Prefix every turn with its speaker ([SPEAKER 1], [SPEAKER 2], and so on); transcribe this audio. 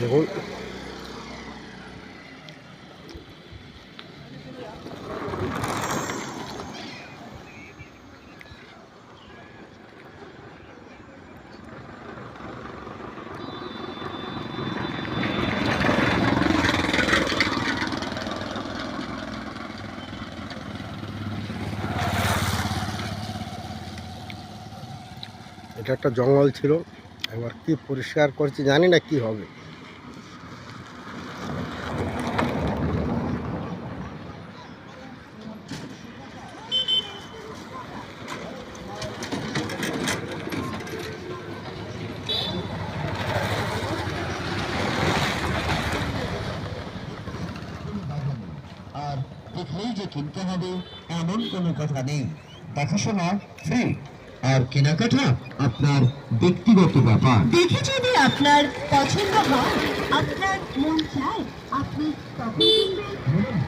[SPEAKER 1] দেখুন এটা একটা জঙ্গল ছিল, এবার কি পরিষ্কার করছি জানি না কি হবে।
[SPEAKER 2] আর দেখলেই যে কিনতে হবে এমন কোনো কথা নেই। দেখাশোনা ফ্রি, আর কেনাকাটা আপনার ব্যক্তিগত ব্যাপার।
[SPEAKER 3] দেখে যদি আপনার পছন্দ হয়, আপনার মন চায়, আপনি তখন কিনবেন।